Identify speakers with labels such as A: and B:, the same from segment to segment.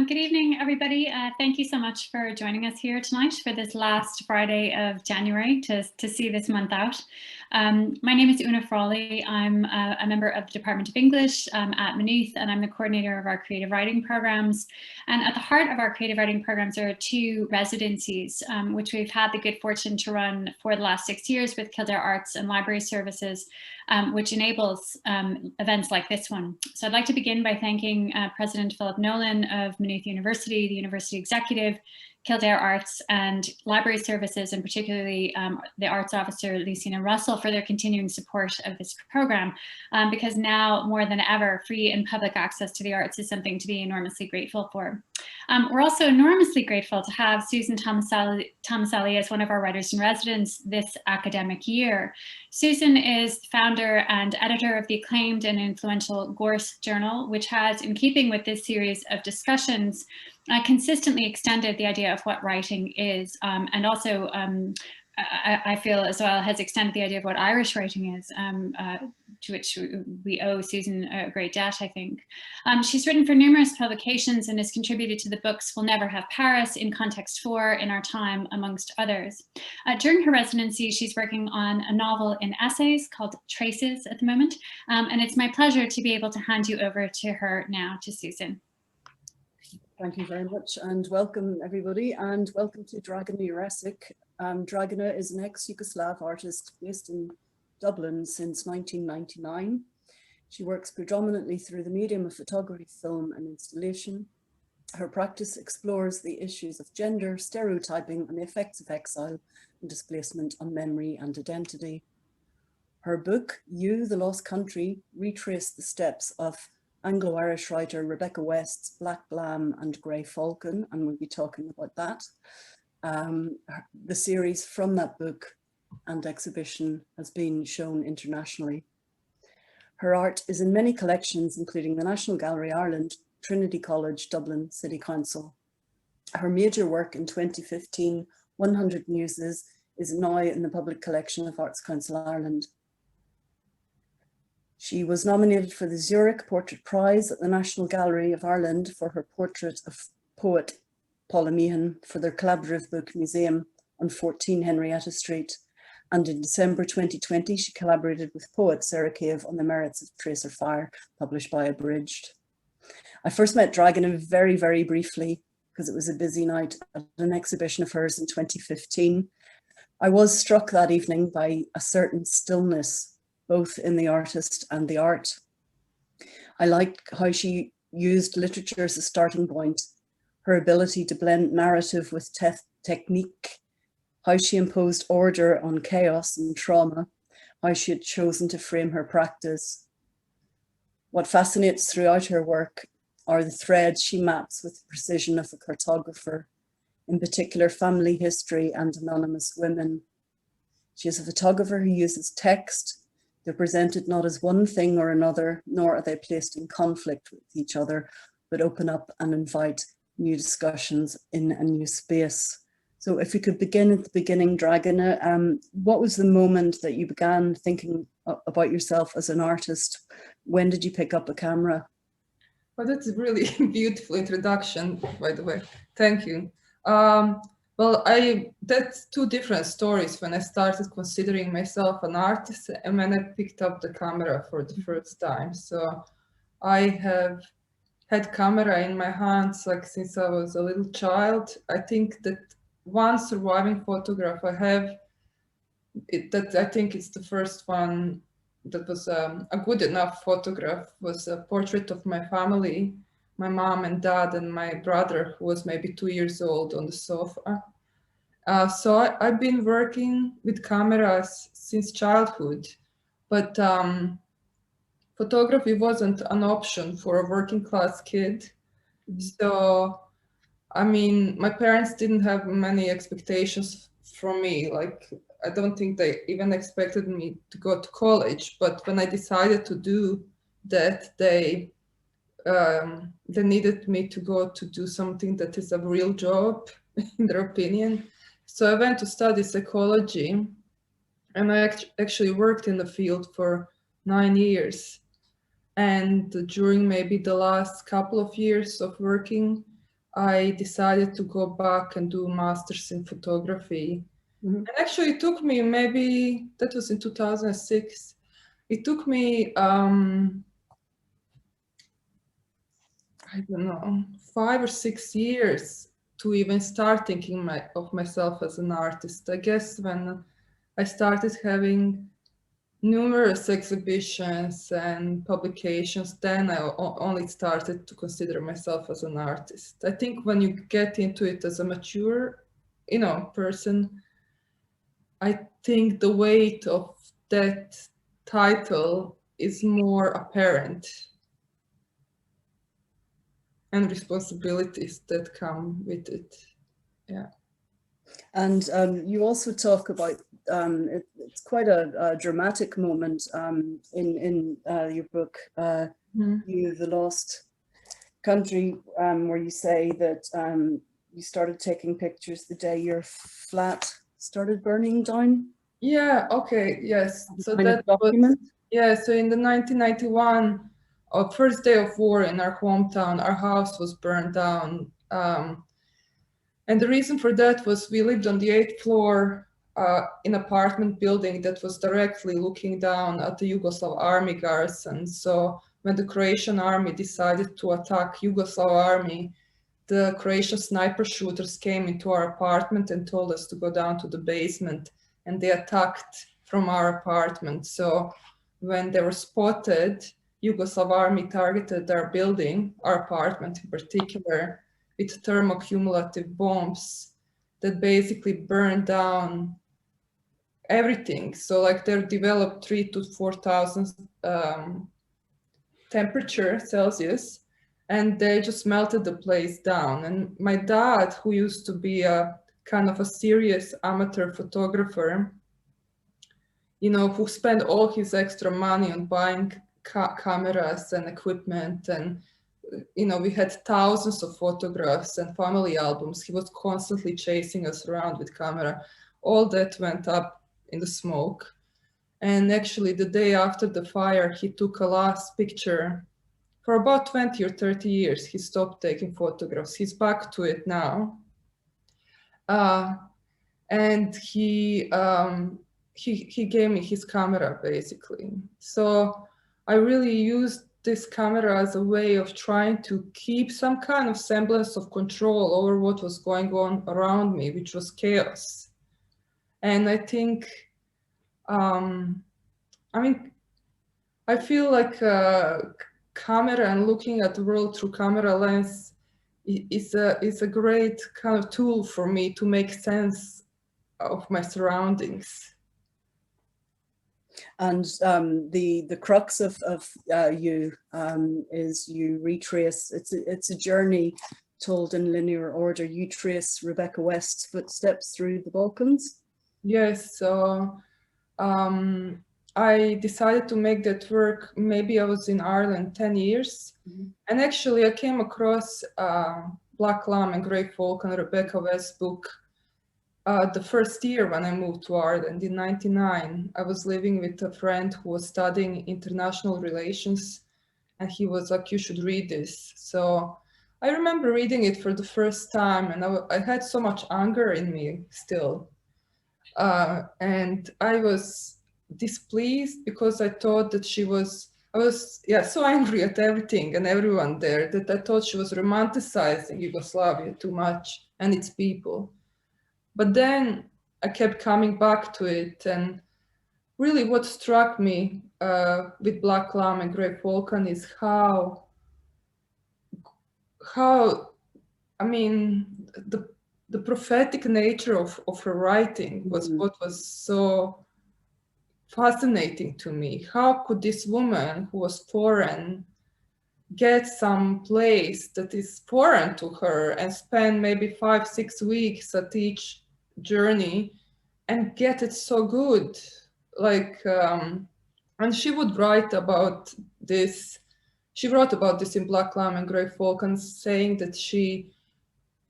A: Good evening, everybody. Thank you so much for joining us here tonight for this last Friday of January to see this month out. My name is Una Frawley. I'm a member of the Department of English at Maynooth, and I'm the coordinator of our creative writing programs. And at the heart of our creative writing programs are two residencies, which we've had the good fortune to run for the last 6 years with Kildare Arts and Library Services, which enables events like this one. So I'd like to begin by thanking President Philip Nolan of Maynooth University, the University Executive, Kildare Arts and Library Services, and particularly the Arts Officer, Lucina Russell, for their continuing support of this programme, because now more than ever, free and public access to the arts is something to be enormously grateful for. We're also enormously grateful to have Susan Tomaselli as one of our writers-in-residence this academic year. Susan is the founder and editor of the acclaimed and influential Gorse Journal, which has, in keeping with this series of discussions, consistently extended the idea of what writing is, and also I feel as well has extended the idea of what Irish writing is, to which we owe Susan a great debt, I think. She's written for numerous publications and has contributed to the books We'll Never Have Paris, In Context 4, In Our Time, amongst others. During her residency, she's working on a novel in essays called Traces at the moment, and it's my pleasure to be able to hand you over to her now, to Susan.
B: Thank you very much, and welcome everybody, and welcome to Dragana Jurišić. Dragana is an ex-Yugoslav artist based in Dublin since 1999. She works predominantly through the medium of photography, film and installation. Her practice explores the issues of gender, stereotyping and the effects of exile and displacement on memory and identity. Her book, You, the Lost Country, retraced the steps of Anglo-Irish writer Rebecca West's Black Lamb and Grey Falcon, and we'll be talking about that. The series from that book and exhibition has been shown internationally. Her art is in many collections, including the National Gallery Ireland, Trinity College, Dublin City Council. Her major work in 2015, 100 Muses, is now in the public collection of Arts Council Ireland. She was nominated for the Zurich Portrait Prize at the National Gallery of Ireland for her portrait of poet Paula Meehan for their collaborative book Museum on 14 Henrietta Street. And in December 2020, she collaborated with poet Sarah Cave on The Merits of Tracer Fire, published by Abridged. I first met Dragana very, very briefly because it was a busy night at an exhibition of hers in 2015. I was struck that evening by a certain stillness, both in the artist and the art. I liked how she used literature as a starting point, her ability to blend narrative with technique, how she imposed order on chaos and trauma, how she had chosen to frame her practice. What fascinates throughout her work are the threads she maps with the precision of a cartographer, in particular family history and anonymous women. She is a photographer who uses text. They're presented not as one thing or another, nor are they placed in conflict with each other, but open up and invite new discussions in a new space. So if we could begin at the beginning, Dragana, what was the moment that you began thinking about yourself as an artist? When did you pick up a camera?
C: Well, that's a really beautiful introduction, by the way. Thank you. Well, that's two different stories when I started considering myself an artist and when I picked up the camera for the first time. So I have had camera in my hands like since I was a little child. I think that one surviving photograph I have, that I think it's the first one that was a good enough photograph, was a portrait of my family, my mom and dad and my brother, who was maybe 2 years old, on the sofa. So I've been working with cameras since childhood, but photography wasn't an option for a working class kid. So, I mean, my parents didn't have many expectations from me. Like, I don't think they even expected me to go to college, but when I decided to do that, they needed me to go to do something that is a real job, in their opinion. So I went to study psychology, and I actually worked in the field for 9 years. And during maybe the last couple of years of working, I decided to go back and do masters in photography. And actually it took me maybe, that was in 2006, it took me, I don't know, 5 or 6 years to even start thinking of myself as an artist. I guess when I started having numerous exhibitions and publications, then I only started to consider myself as an artist. I think when you get into it as a mature, person, I think the weight of that title is more apparent, and responsibilities that come with it. Yeah. And
B: you also talk about it's quite a dramatic moment in your book, You, the Lost Country, where you say that you started taking pictures the day your flat started burning down.
C: Yeah, okay, yes. So that was, yeah, so in the 1991, first day of war in our hometown, our house was burned down. And the reason for that was we lived on the 8th floor in an apartment building that was directly looking down at the Yugoslav army garrison. So when the Croatian army decided to attack Yugoslav army, the Croatian sniper shooters came into our apartment and told us to go down to the basement, and they attacked from our apartment. So when they were spotted, Yugoslav army targeted our building, our apartment in particular, with thermocumulative bombs that basically burned down everything. So like they developed 3,000 to 4,000 temperature Celsius, and they just melted the place down. And my dad, who used to be a kind of a serious amateur photographer, who spent all his extra money on buying cameras and equipment, and we had thousands of photographs and family albums. He was constantly chasing us around with camera. All that went up in the smoke. And actually the day after the fire, he took a last picture. For about 20 or 30 years, he stopped taking photographs. He's back to it now. And he gave me his camera, basically. So I really used this camera as a way of trying to keep some kind of semblance of control over what was going on around me, which was chaos. And I think, I feel like camera and looking at the world through camera lens is a great kind of tool for me to make sense of my surroundings.
B: And the crux of You is you retrace, it's a journey told in linear order. You trace Rebecca West's footsteps through the Balkans.
C: Yes, so I decided to make that work. Maybe I was in Ireland 10 years. And actually I came across Black Lamb and Grey Folk and Rebecca West's book the first year when I moved to Ireland in '99. I was living with a friend who was studying international relations, and he was like, you should read this. So I remember reading it for the first time, and I had so much anger in me still. And I was displeased because I thought that I was so angry at everything and everyone there that I thought she was romanticizing Yugoslavia too much and its people. But then I kept coming back to it, and really what struck me with Black Lamb and Grey Falcon is how the prophetic nature of her writing was what was so fascinating to me. How could this woman who was foreign get some place that is foreign to her and spend maybe 5-6 weeks at each journey and get it so good? Like, and she would write about this. She wrote about this in Black Lamb and Grey Falcon, saying that she,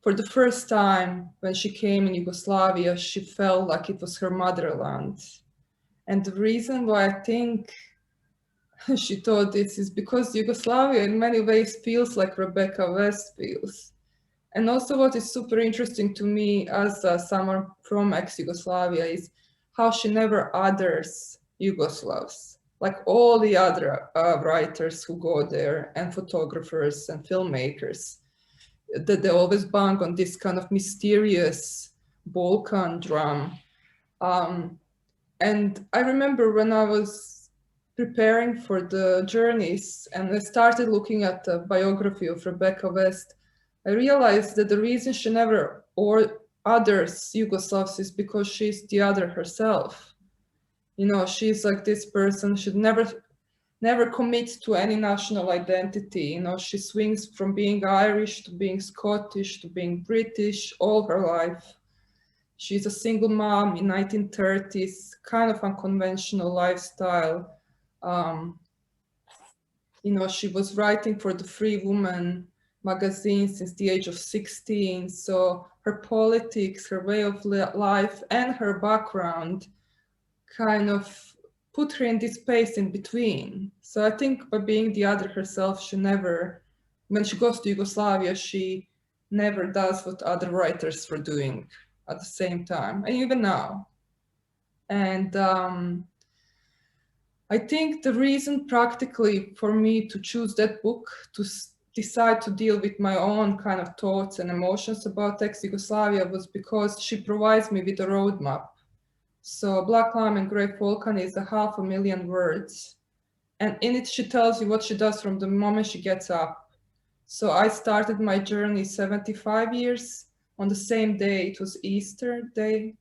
C: for the first time when she came in Yugoslavia, she felt like it was her motherland. And the reason why I think she thought this is because Yugoslavia in many ways feels like Rebecca West feels. And also what is super interesting to me as someone from ex-Yugoslavia is how she never others Yugoslavs, like all the other writers who go there and photographers and filmmakers, that they always bang on this kind of mysterious Balkan drum. And I remember when I was preparing for the journeys and I started looking at the biography of Rebecca West, I realized that the reason she never or others Yugoslavs is because she's the other herself. You know, she's like this person, she'd never commit to any national identity. You know, she swings from being Irish to being Scottish to being British all her life. She's a single mom in 1930s, kind of unconventional lifestyle. You know, she was writing for the Free Woman magazine since the age of 16. So her politics, her way of life, and her background kind of put her in this space in between. So I think by being the other herself, she never, when she goes to Yugoslavia, she never does what other writers were doing at the same time, and even now. And I think the reason practically for me to choose that book, to decide to deal with my own kind of thoughts and emotions about ex-Yugoslavia was because she provides me with a roadmap. So Black Lime and Grey Falcon is 500,000 words. And in it, she tells you what she does from the moment she gets up. So I started my journey 75 years on the same day. It was Easter Day.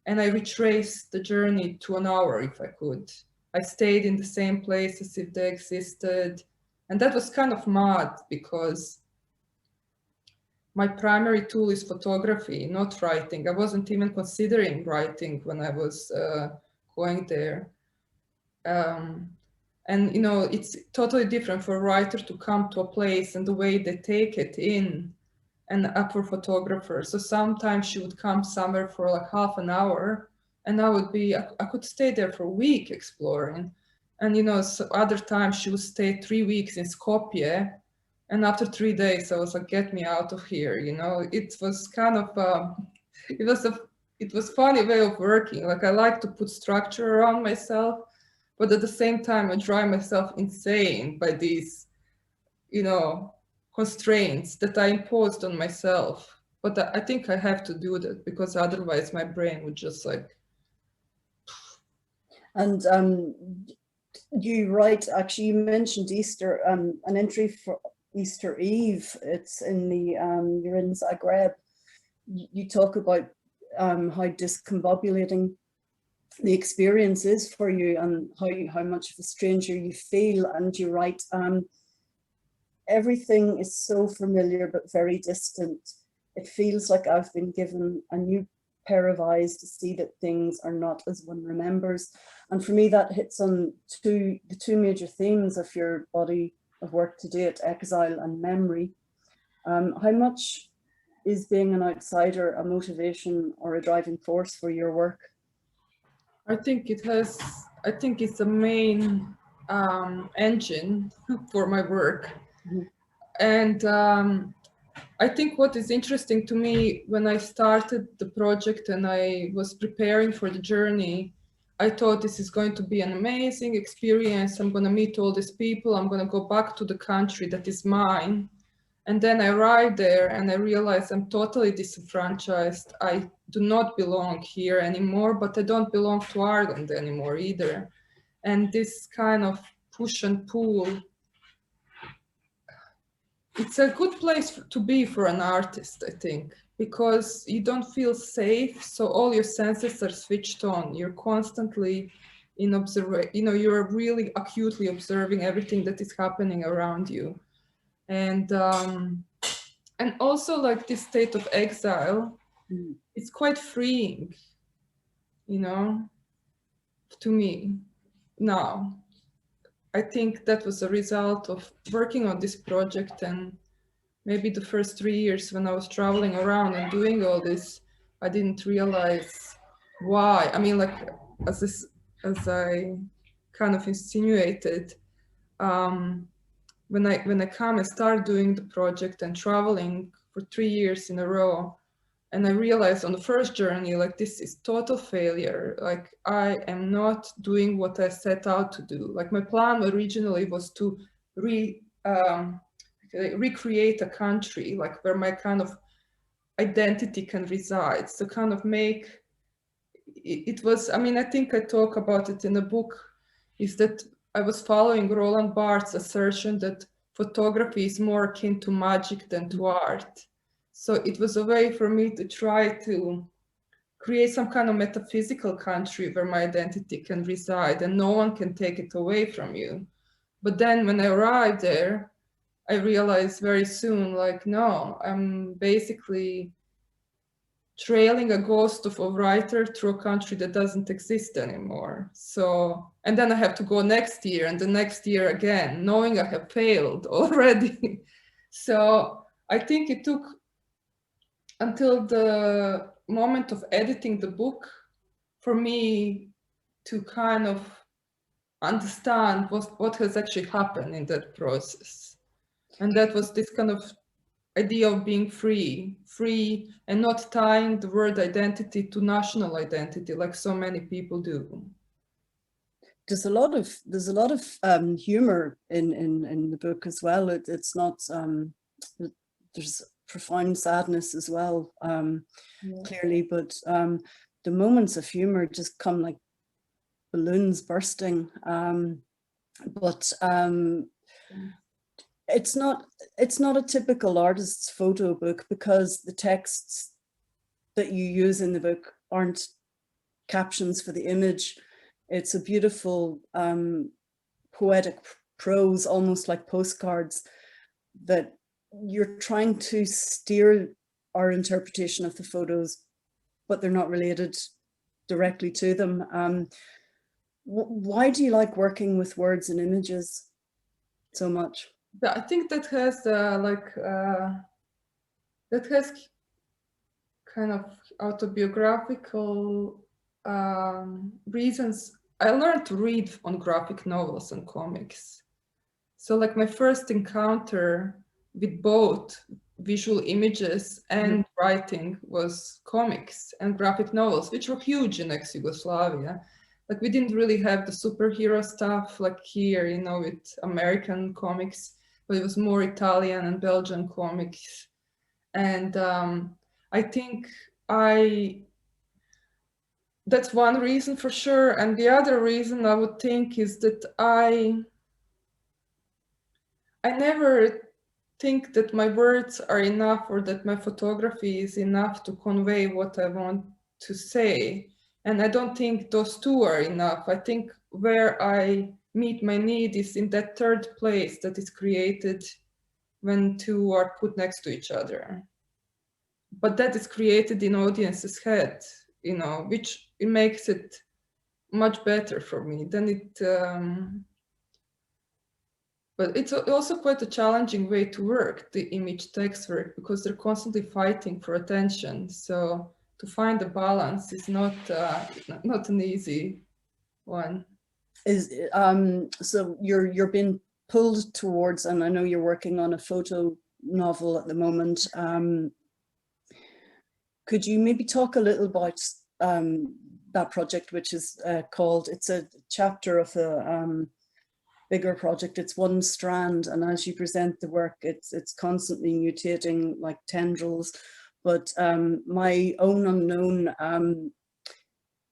C: And I retraced the journey to an hour if I could. I stayed in the same place as if they existed. And that was kind of mad because my primary tool is photography, not writing. I wasn't even considering writing when I was going there. And you know, it's totally different for a writer to come to a place and the way they take it in, and for photographers. So sometimes she would come somewhere for like half an hour, and I could stay there for a week exploring. And you know, so other times she would stay 3 weeks in Skopje, and after 3 days I was like, get me out of here. You know, it was kind of it was funny way of working. Like I like to put structure around myself, but at the same time I drive myself insane by these, you know, constraints that I imposed on myself. But I think I have to do that because otherwise my brain would just like. And
B: you write, actually, you mentioned Easter, an entry for Easter Eve. It's in the, you're in Zagreb. You talk about how discombobulating the experience is for you and how much of a stranger you feel. And you write, everything is so familiar but very distant. It feels like I've been given a new pair of eyes to see that things are not as one remembers. And for me, that hits on the two major themes of your body of work to date, exile and memory. How much is being an outsider a motivation or a driving force for your work?
C: I think it's a main engine for my work. Mm-hmm. And I think what is interesting to me when I started the project and I was preparing for the journey, I thought this is going to be an amazing experience. I'm going to meet all these people. I'm going to go back to the country that is mine. And then I arrived there and I realized I'm totally disenfranchised. I do not belong here anymore, but I don't belong to Ireland anymore either. And this kind of push and pull, it's a good place to be for an artist, I think, because you don't feel safe. So all your senses are switched on. You're constantly in observation, you know, you're really acutely observing everything that is happening around you. And also like this state of exile, it's quite freeing, you know, to me now. I think that was a result of working on this project, and maybe the first 3 years when I was traveling around and doing all this, I didn't realize why. I mean, like as I kind of insinuated, when I come and start doing the project and traveling for 3 years in a row. And I realized on the first journey, like, this is total failure. Like, I am not doing what I set out to do. Like, my plan originally was to recreate a country, like, where my kind of identity can reside. So kind of make, it was, I mean, I think I talk about it in the book, is that I was following Roland Barthes' assertion that photography is more akin to magic than to art. So it was a way for me to try to create some kind of metaphysical country where my identity can reside and no one can take it away from you. But then when I arrived there, I realized very soon, like, no, I'm basically trailing a ghost of a writer through a country that doesn't exist anymore. So, and then I have to go next year and the next year again, knowing I have failed already. So I think it took until the moment of editing the book for me to kind of understand what has actually happened in that process. And that was this kind of idea of being free and not tying the word identity to national identity like so many people do.
B: There's a lot of humor in the book as well. It's not there's profound sadness as well, clearly, but the moments of humor just come like balloons bursting. It's not a typical artist's photo book because the texts that you use in the book aren't captions for the image. It's a beautiful poetic prose, almost like postcards, that you're trying to steer our interpretation of the photos, but they're not related directly to them. Why do you like working with words and images so much?
C: I think that has kind of autobiographical reasons. I learned to read on graphic novels and comics. So like my first encounter with both visual images and writing was comics and graphic novels, which were huge in ex-Yugoslavia. Like we didn't really have the superhero stuff like here, you know, with American comics, but it was more Italian and Belgian comics. And I think that's one reason for sure. And the other reason I would think is that I never think that my words are enough or that my photography is enough to convey what I want to say. And I don't think those two are enough. I think where I meet my need is in that third place that is created when two are put next to each other. But that is created in audience's head, you know, which it makes it much better for me. Then it, but it's also quite a challenging way to work, the image text work, because they're constantly fighting for attention. So to find a balance is not an easy one.
B: So you're being pulled towards, and I know you're working on a photo novel at the moment. Could you maybe talk a little about that project, which is called, it's a chapter of a bigger project. It's one strand, and as you present the work, it's constantly mutating like tendrils. But My Own Unknown,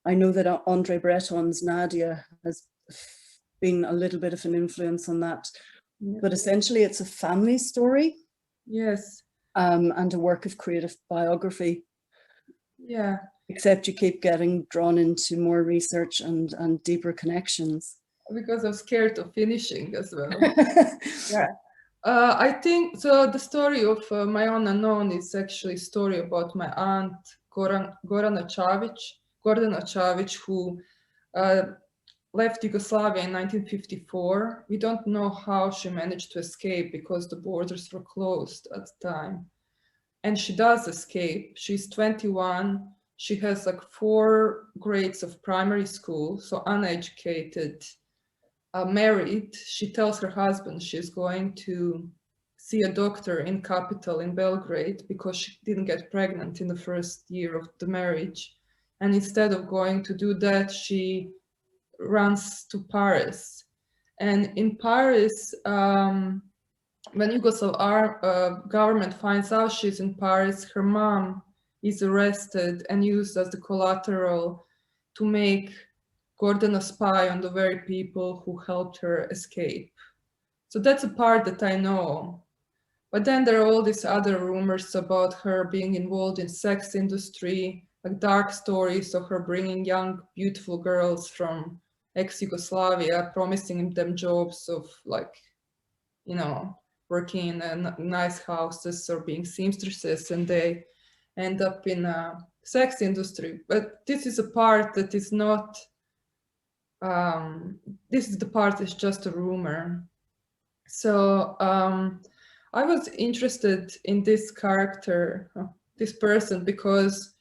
B: I know that Andre Breton's Nadia has been a little bit of an influence on that, but essentially it's a family story.
C: Yes.
B: And a work of creative biography.
C: Yeah.
B: Except you keep getting drawn into more research and deeper connections.
C: Because I'm scared of finishing as well. Yeah. I think, so the story of My Own Unknown is actually a story about my aunt, Gordana Čavić, who left Yugoslavia in 1954. We don't know how she managed to escape because the borders were closed at the time. And she does escape. She's 21. She has like 4 grades of primary school, so uneducated, married. She tells her husband she's going to see a doctor in capital in Belgrade because she didn't get pregnant in the first year of the marriage. And instead of going to do that, she runs to Paris. And in Paris, when Yugoslav government finds out she's in Paris, her mom is arrested and used as the collateral to make Gordana spy on the very people who helped her escape. So that's a part that I know. But then there are all these other rumors about her being involved in sex industry, like dark stories of her bringing young, beautiful girls from ex-Yugoslavia, promising them jobs of like, you know, working in nice houses or being seamstresses, and they end up in a sex industry. But this is a part that is not, this is the part that's just a rumor. So I was interested in this character, this person, because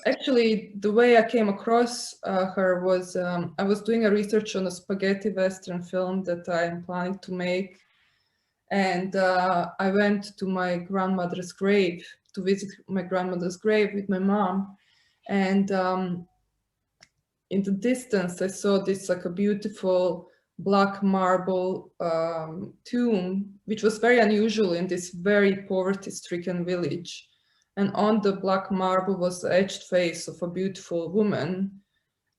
C: actually the way I came across her was I was doing a research on a spaghetti Western film that I'm planning to make. And I went to my grandmother's grave, to visit my grandmother's grave with my mom. And in the distance, I saw this like a beautiful black marble tomb, which was very unusual in this very poverty-stricken village. And on the black marble was the etched face of a beautiful woman.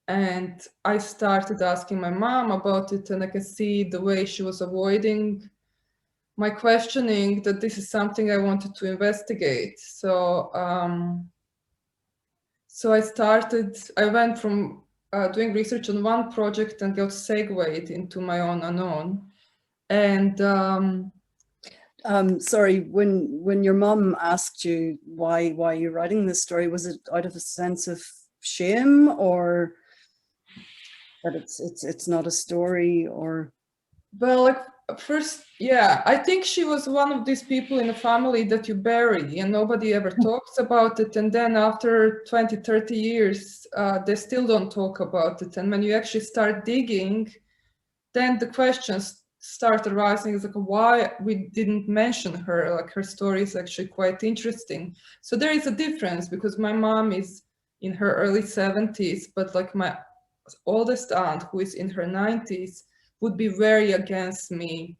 C: And I started asking my mom about it, and I can see the way she was avoiding my questioning that this is something I wanted to investigate. So, so I went from doing research on one project and got segued into my own unknown. And
B: sorry, when your mom asked you why you're writing this story, was it out of a sense of shame, or that it's not a story, or?
C: Well, like first, yeah, I think she was one of these people in a family that you bury and nobody ever talks about it. And then after 20, 30 years, they still don't talk about it. And when you actually start digging, then the questions start arising. It's like, why we didn't mention her? Like her story is actually quite interesting. So there is a difference, because my mom is in her early 70s, but like my oldest aunt, who is in her 90s, would be very against me,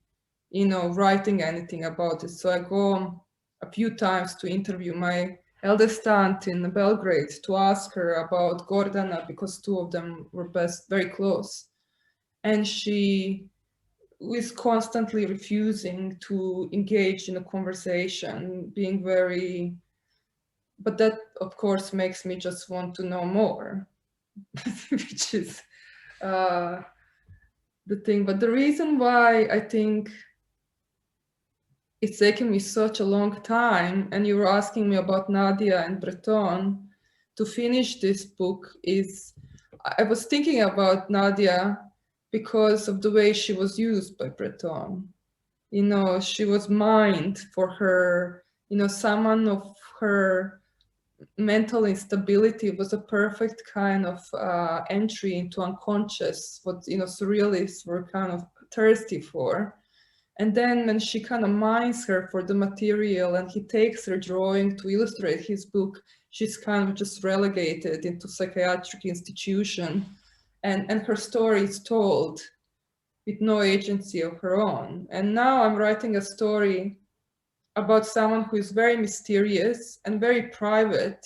C: you know, writing anything about it. So I go a few times to interview my eldest aunt in Belgrade to ask her about Gordana, because two of them were very close. And she was constantly refusing to engage in a conversation, being very, but that of course makes me just want to know more, which is the thing. But the reason why I think it's taken me such a long time, and you were asking me about Nadia and Breton to finish this book, is I was thinking about Nadia because of the way she was used by Breton. You know, she was mined for her, you know, someone of her mental instability was a perfect kind of entry into unconscious, what, you know, surrealists were kind of thirsty for. And then when she kind of mines her for the material and he takes her drawing to illustrate his book, she's kind of just relegated into psychiatric institution, and her story is told with no agency of her own. And now I'm writing a story about someone who is very mysterious and very private.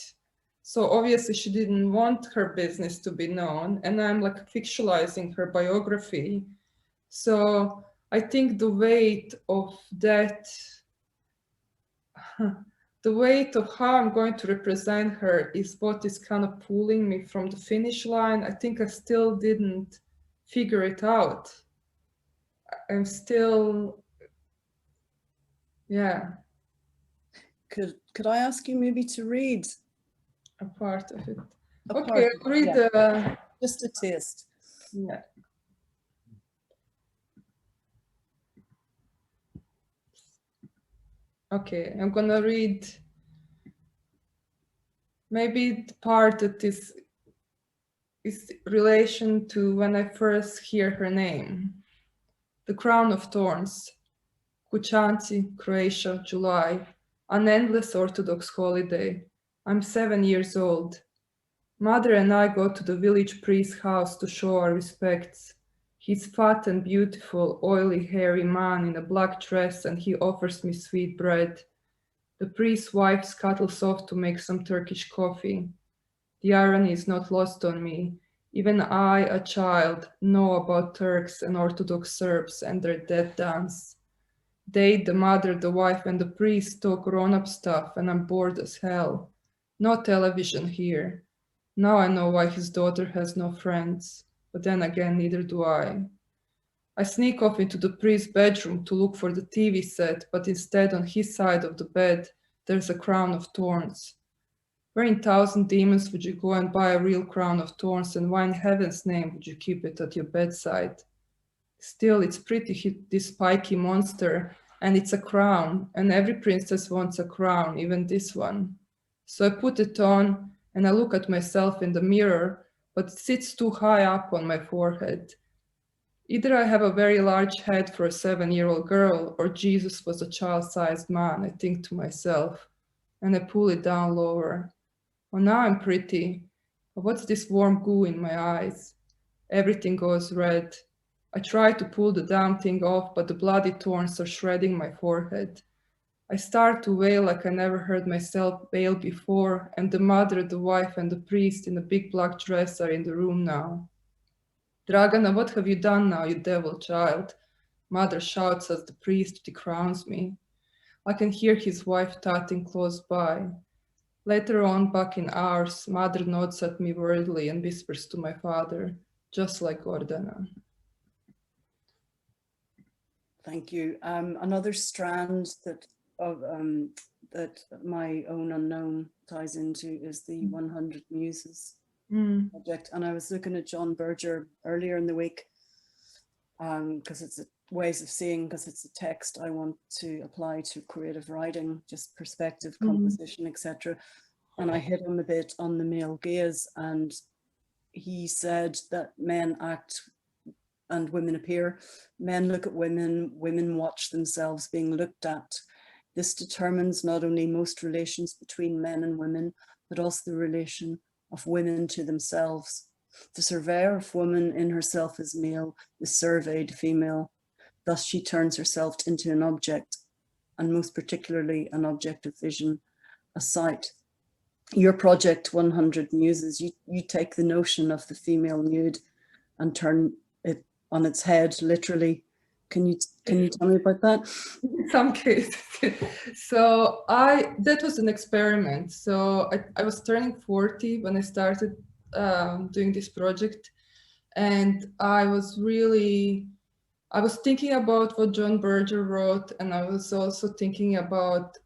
C: So obviously she didn't want her business to be known, and I'm like fictionalizing her biography. So I think the weight of that, the weight of how I'm going to represent her is what is kind of pulling me from the finish line. I think I still didn't figure it out. I'm still, yeah.
B: Could I ask you maybe to read
C: A part of it.
B: a
C: Okay,
B: part
C: I'll read the.
B: just a taste.
C: Yeah. Okay, I'm gonna read maybe the part that is relation to when I first hear her name. The crown of thorns. Kućanci, Croatia, July, an endless Orthodox holiday. I'm 7 years old. Mother and I go to the village priest's house to show our respects. He's fat and beautiful, oily, hairy man in a black dress, and he offers me sweet bread. The priest's wife scuttles off to make some Turkish coffee. The irony is not lost on me. Even I, a child, know about Turks and Orthodox Serbs and their death dance. They, the mother, the wife, and the priest talk grown-up stuff, and I'm bored as hell. No television here. Now I know why his daughter has no friends, but then again, neither do I. I sneak off into the priest's bedroom to look for the TV set, but instead on his side of the bed, there's a crown of thorns. Where in 1,000 demons would you go and buy a real crown of thorns, and why in heaven's name would you keep it at your bedside? Still, it's pretty, this spiky monster, and it's a crown, and every princess wants a crown, even this one. So I put it on, and I look at myself in the mirror, but it sits too high up on my forehead. Either I have a very large head for a 7-year-old girl, or Jesus was a child-sized man, I think to myself, and I pull it down lower. Oh, now I'm pretty, but what's this warm goo in my eyes? Everything goes red. I try to pull the damn thing off, but the bloody thorns are shredding my forehead. I start to wail like I never heard myself wail before, and the mother, the wife, and the priest in the big black dress are in the room now. Dragana, what have you done now, you devil child? Mother shouts as the priest decrowns me. I can hear his wife tatting close by. Later on, back in ours, mother nods at me worriedly and whispers to my father, just like Gordana.
B: Thank you. Another strand that my own unknown ties into is the 100 Muses project. And I was looking at John Berger earlier in the week because it's ways of seeing, because it's a text I want to apply to creative writing, just perspective, composition, etc. And I hit him a bit on the male gaze, and he said that men act and women appear. Men look at women, women watch themselves being looked at. This determines not only most relations between men and women, but also the relation of women to themselves. The surveyor of woman in herself as male is surveyed female. Thus she turns herself into an object, and most particularly an object of vision, a sight. Your project, 100 Muses, you take the notion of the female nude and turn it on its head, literally. Can you tell me about that?
C: In some cases. So that was an experiment. So I was turning 40 when I started doing this project, and I was thinking about what John Berger wrote, and I was also thinking about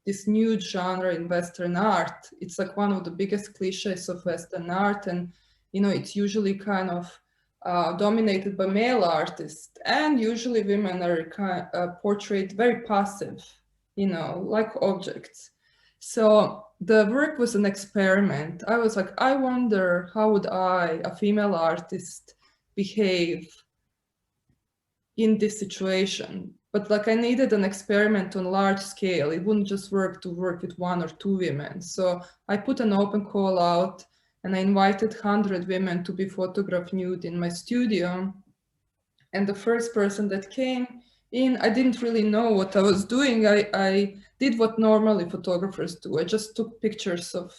C: this new genre in Western art. It's like one of the biggest cliches of Western art, and it's usually kind of dominated by male artists, and usually women are portrayed very passive, like objects. So the work was an experiment. I was like, I wonder how would I, a female artist, behave in this situation. But like I needed an experiment on large scale. It wouldn't just work to work with 1 or 2 women. So I put an open call out, and I invited 100 women to be photographed nude in my studio. And the first person that came in, I didn't really know what I was doing. I did what normally photographers do. I just took pictures of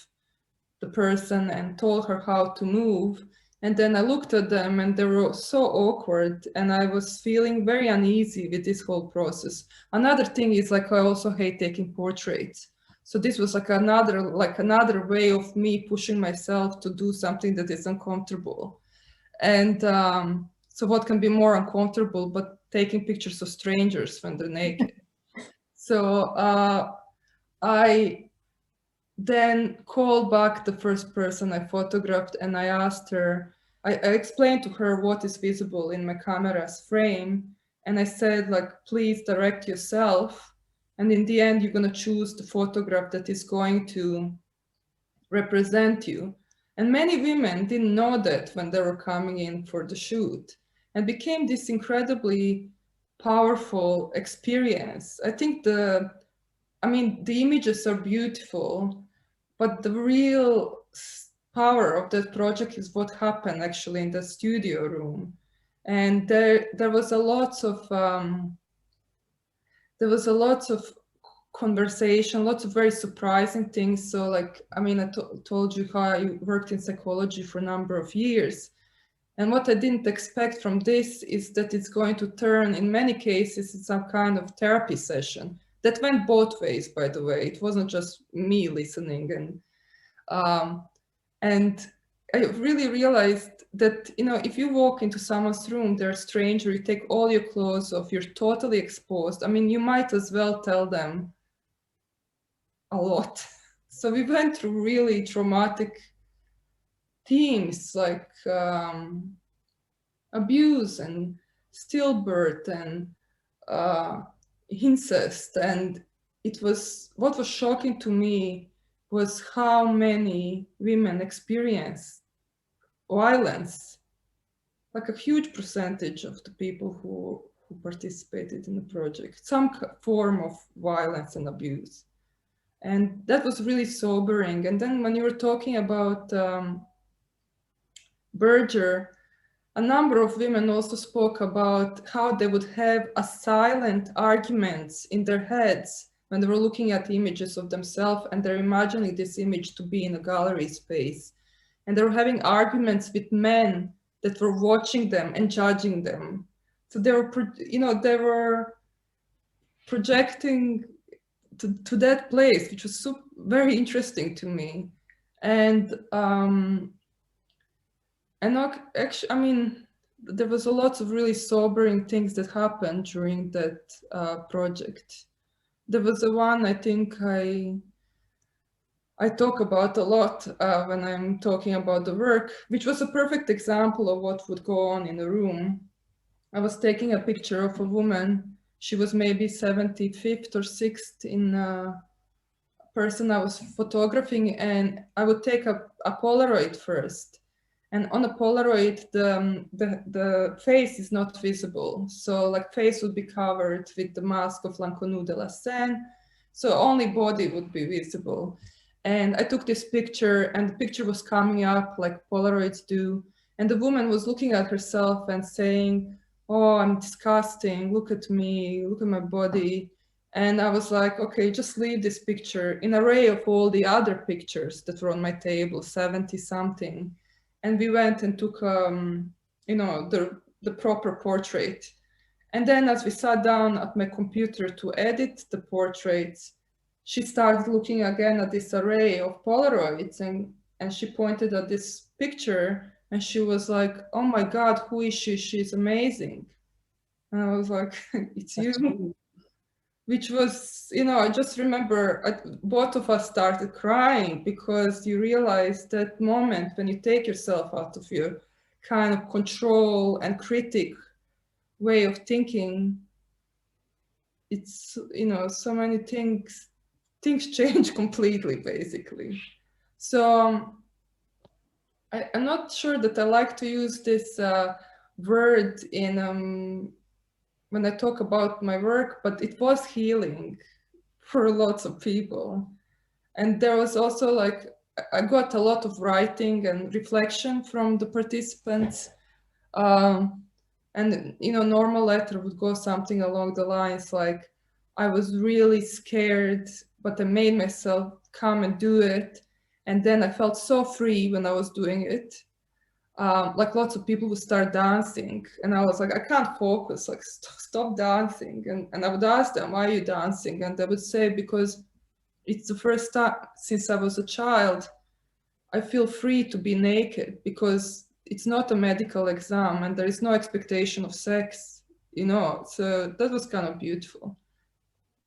C: the person and told her how to move. And then I looked at them, and they were so awkward, and I was feeling very uneasy with this whole process. Another thing is, like, I also hate taking portraits. So this was like another way of me pushing myself to do something that is uncomfortable. And so what can be more uncomfortable but taking pictures of strangers when they're naked? So I then called back the first person I photographed, and I asked her, I explained to her what is visible in my camera's frame. And I said, like, please direct yourself. And in the end, you're going to choose the photograph that is going to represent you. And many women didn't know that when they were coming in for the shoot, and became this incredibly powerful experience. I think the images are beautiful, but the real power of that project is what happened actually in the studio room. And there was a lot of conversation, lots of very surprising things. So like, I told you how I worked in psychology for a number of years. And what I didn't expect from this is that it's going to turn, in many cases, into some kind of therapy session. That went both ways, by the way. It wasn't just me listening. And I really realized that, if you walk into someone's room, they're a stranger, you take all your clothes off, you're totally exposed. You might as well tell them a lot. So we went through really traumatic themes like abuse and stillbirth and incest. And what was shocking to me was how many women experience violence, like a huge percentage of the people who participated in the project, some form of violence and abuse. And that was really sobering. And then when you were talking about Berger, a number of women also spoke about how they would have a silent arguments in their heads when they were looking at images of themselves and they're imagining this image to be in a gallery space. And they were having arguments with men that were watching them and judging them. So they were, they were projecting to that place, which was very interesting to me. And actually, there was a lot of really sobering things that happened during that project. There was the one I think I talk about a lot when I'm talking about the work, which was a perfect example of what would go on in the room. I was taking a picture of a woman. She was maybe 75th or 6th in a person I was photographing, and I would take a Polaroid first. And on a Polaroid, the face is not visible. So like face would be covered with the mask of L'Inconnu de la Seine. So only body would be visible. And I took this picture and the picture was coming up like Polaroids do. And the woman was looking at herself and saying, "Oh, I'm disgusting. Look at me, look at my body." And I was like, okay, just leave this picture in an array of all the other pictures that were on my table, 70 something. And we went and took, the proper portrait. And then as we sat down at my computer to edit the portraits, she started looking again at this array of Polaroids and she pointed at this picture and she was like, "Oh my God, who is she? She's amazing." And I was like, "It's you." Which was, I just remember both of us started crying because you realize that moment when you take yourself out of your kind of control and critic way of thinking, it's, so many things change completely, basically. So I'm not sure that I like to use this word in when I talk about my work, but it was healing for lots of people. And there was also like, I got a lot of writing and reflection from the participants. And, normal letter would go something along the lines like, "I was really scared, but I made myself come and do it. And then I felt so free when I was doing it." Like lots of people would start dancing and I was like, "I can't focus, like stop dancing." And I would ask them, "Why are you dancing?" And they would say, "Because it's the first time since I was a child, I feel free to be naked because it's not a medical exam and there is no expectation of sex, So that was kind of beautiful.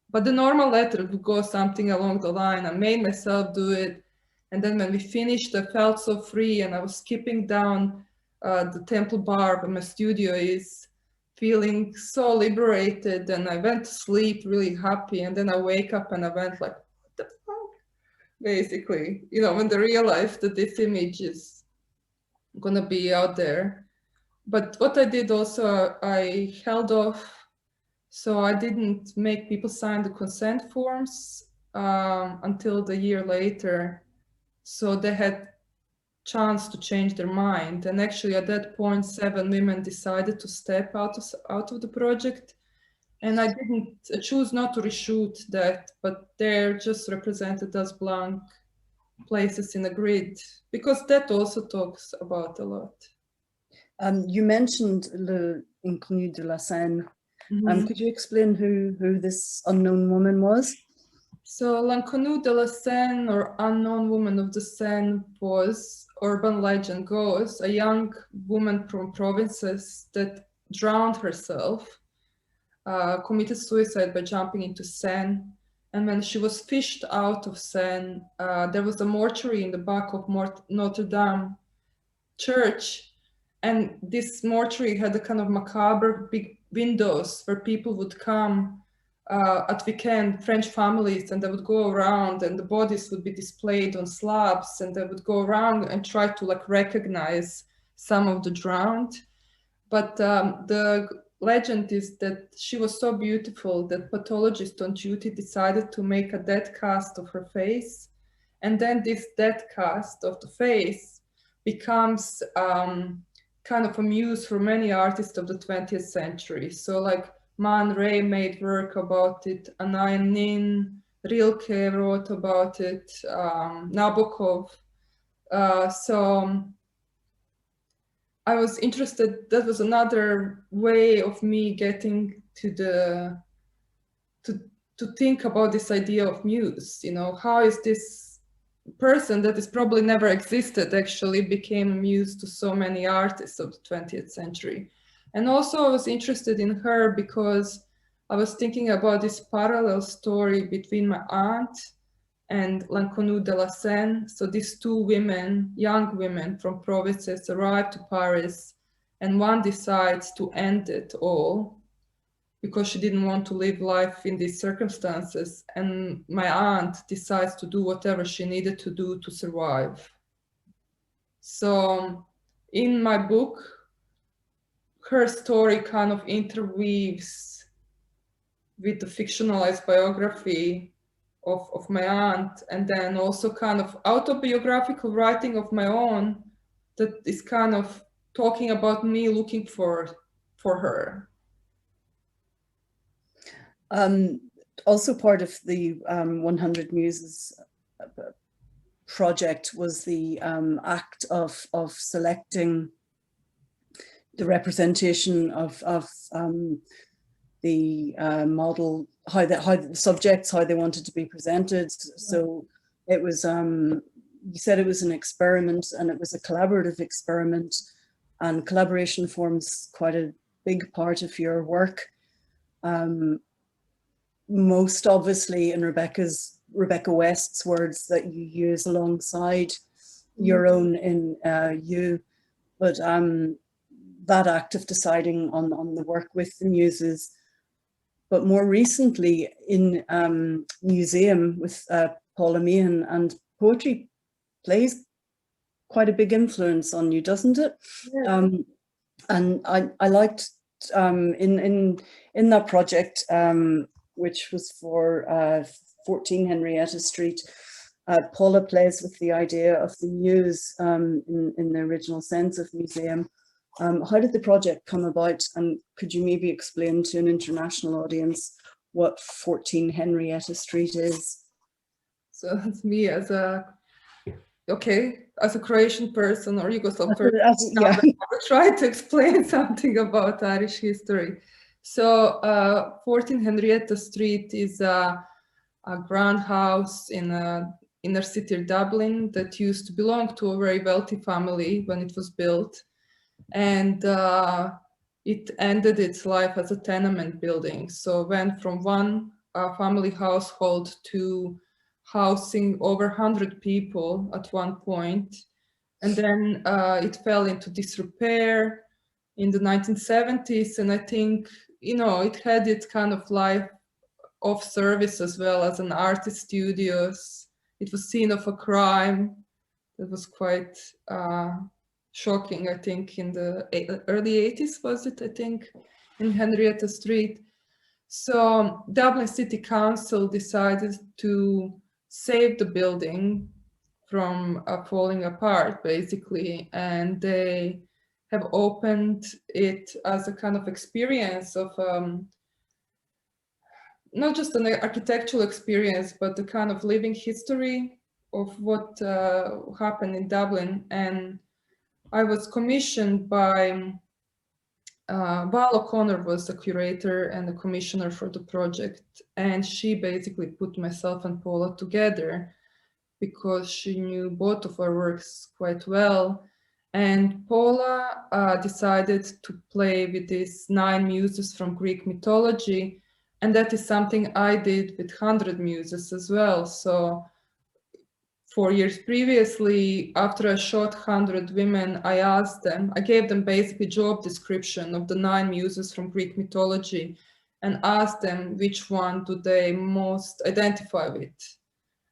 C: But the normal letter would go something along the line, "I made myself do it. And then when we finished, I felt so free and I was skipping down the Temple Bar where my studio is, feeling so liberated. And I went to sleep really happy. And then I wake up and I went like, what the fuck?" Basically, when they realized that this image is gonna be out there. But what I did also, I held off So I didn't make people sign the consent forms until the year later. So they had chance to change their mind. And actually at that point, 7 women decided to step out of the project. And I didn't choose not to reshoot that, but they're just represented as blank places in the grid, because that also talks about a lot.
B: You mentioned L'inconnu de la Seine. Could you explain who this unknown woman was?
C: So L'Inconnu de la Seine, or Unknown Woman of the Seine, was, urban legend goes, a young woman from provinces that drowned herself, committed suicide by jumping into Seine. And when she was fished out of Seine, there was a mortuary in the back of Notre Dame church. And this mortuary had a kind of macabre big windows where people would come at weekend, French families, and they would go around and the bodies would be displayed on slabs, and they would go around and try to like recognize some of the drowned. But the legend is that she was so beautiful that pathologists on duty decided to make a dead cast of her face. And then this dead cast of the face becomes kind of a muse for many artists of the 20th century. So like Man Ray made work about it, Anaïs Nin, Rilke wrote about it, Nabokov. So I was interested, that was another way of me getting to think about this idea of muse, you know, how is this person that has probably never existed actually became a muse to so many artists of the 20th century. And also I was interested in her because I was thinking about this parallel story between my aunt and L'Inconnu de la Seine. So these two women, young women from provinces, arrive to Paris, and one decides to end it all because she didn't want to live life in these circumstances. And my aunt decides to do whatever she needed to do to survive. So in my book, her story kind of interweaves with the fictionalized biography of my aunt, and then also kind of autobiographical writing of my own that is kind of talking about me looking for her.
B: Also part of the 100 Muses project was the act of selecting the representation of the model, how the subjects, how they wanted to be presented. So it was, you said it was an experiment, and it was a collaborative experiment, and collaboration forms quite a big part of your work. Most obviously in Rebecca West's words that you use alongside your own in You, but that act of deciding on the work with the muses. But more recently in museum with Paula Meehan, and poetry plays quite a big influence on you, doesn't it? Yeah. And I liked in that project, which was for 14 Henrietta Street, Paula plays with the idea of the muse in the original sense of museum. How did the project come about, and could you maybe explain to an international audience what 14 Henrietta Street is? So
C: it's me as a Croatian person or Yugoslav person.
B: Yeah.
C: I will try to explain something about Irish history. So 14 Henrietta Street is a grand house in inner city of Dublin that used to belong to a very wealthy family when it was built. And it ended its life as a tenement building. So went from one family household to housing over 100 people at one point. And then it fell into disrepair in the 1970s. And I think, you know, it had its kind of life of service as well as an artist studios. It was scene of a crime that was quite shocking, I think, in the early 80s, was it, I think, in Henrietta Street. So Dublin City Council decided to save the building from falling apart, basically, and they have opened it as a kind of experience of not just an architectural experience, but the kind of living history of what happened in Dublin. And I was commissioned by Val O'Connor was the curator and the commissioner for the project, and she basically put myself and Paula together because she knew both of our works quite well. And Paula decided to play with these 9 muses from Greek mythology, and that is something I did with 100 muses as well. So 4 years previously, after I shot 100 women, I gave them basically job description of the 9 muses from Greek mythology and asked them which one do they most identify with.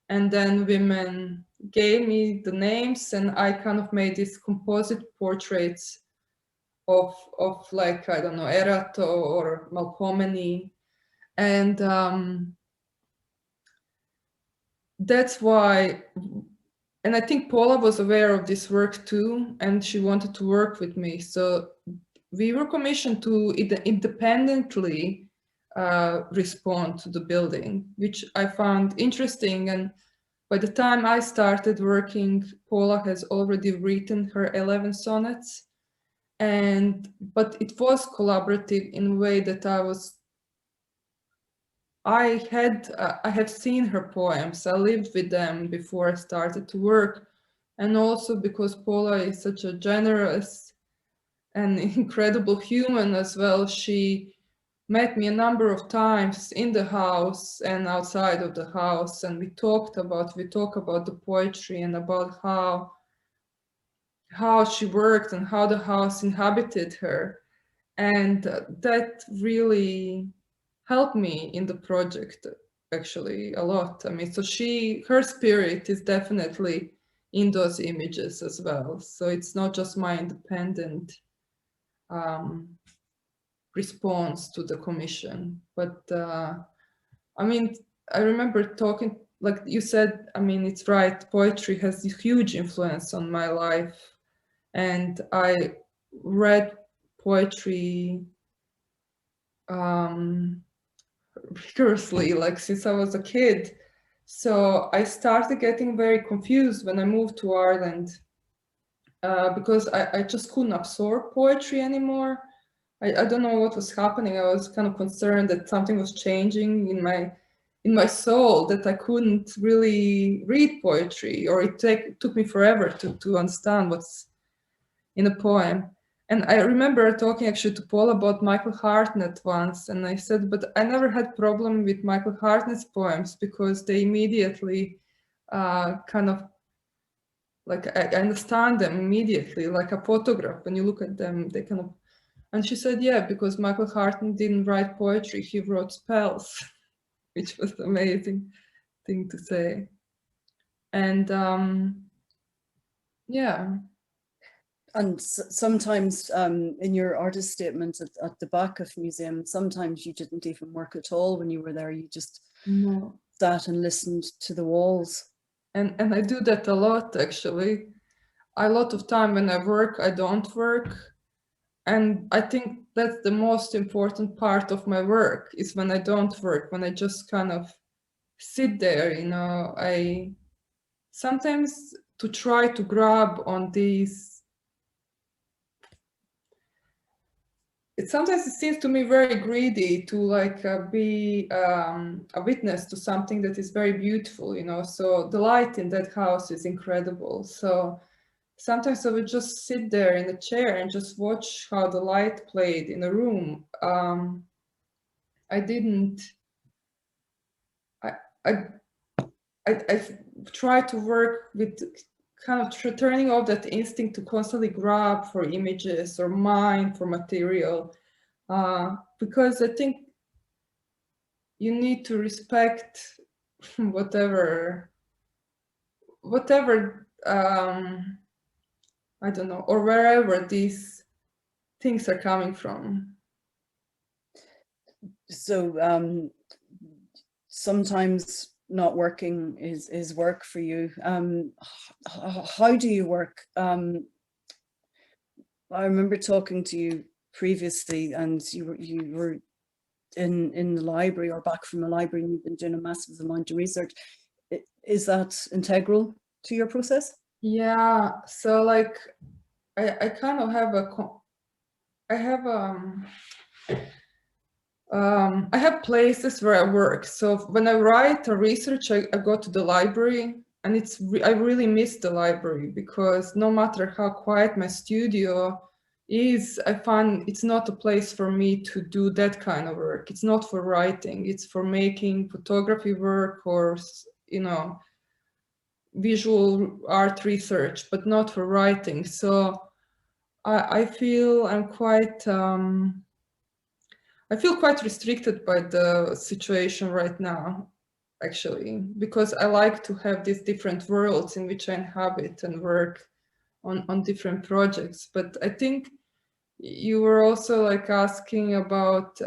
C: And then women gave me the names, and I kind of made these composite portraits of like, I don't know, Erato or Melpomene. And that's why, and I think Paula was aware of this work too, and she wanted to work with me. So we were commissioned to independently respond to the building, which I found interesting. And by the time I started working, Paula has already written her 11 sonnets. But it was collaborative in a way that I have seen her poems. I lived with them before I started to work. And also because Paula is such a generous and incredible human as well, she met me a number of times in the house and outside of the house, and we talk about the poetry and about how she worked and how the house inhabited her. And that really helped me in the project actually a lot. I mean, so her spirit is definitely in those images as well. So it's not just my independent response to the commission, but I mean, I remember talking, like you said, I mean, it's right, poetry has a huge influence on my life, and I read poetry rigorously, like since I was a kid. So I started getting very confused when I moved to Ireland because I just couldn't absorb poetry anymore. I don't know what was happening. I was kind of concerned that something was changing in my soul, that I couldn't really read poetry, or it took me forever to understand what's in a poem. And I remember talking actually to Paul about Michael Hartnett once, and I said, but I never had problem with Michael Hartnett's poems because they immediately kind of, like I understand them immediately, like a photograph. When you look at them, they kind of, and she said, yeah, because Michael Hartnett didn't write poetry, he wrote spells, which was an amazing thing to say. And yeah.
B: And sometimes in your artist statement at the back of museum, sometimes you didn't even work at all when you were there. You just sat and listened to the walls.
C: And I do that a lot, actually. A lot of time when I work, I don't work. And I think that's the most important part of my work, is when I don't work, when I just kind of sit there, you know. I sometimes to try to grab on these, sometimes it seems to me very greedy to like be a witness to something that is very beautiful, you know. So the light in that house is incredible. So sometimes I would just sit there in a chair and just watch how the light played in a room. I try to work with kind of turning off that instinct to constantly grab for images or mine for material, because I think you need to respect whatever I don't know, or wherever these things are coming from.
B: So sometimes not working is work for you. How do you work? I remember talking to you previously, and you were in the library or back from the library, and you've been doing a massive amount of research. Is that integral to your process?
C: Yeah, so like I kind of have I have places where I work. So when I write or research, I go to the library, and I really miss the library, because no matter how quiet my studio is, I find it's not a place for me to do that kind of work. It's not for writing, it's for making photography work or, you know, visual art research, but not for writing. So I feel I'm quite I feel quite restricted by the situation right now, actually, because I like to have these different worlds in which I inhabit and work on different projects. But I think you were also like asking about,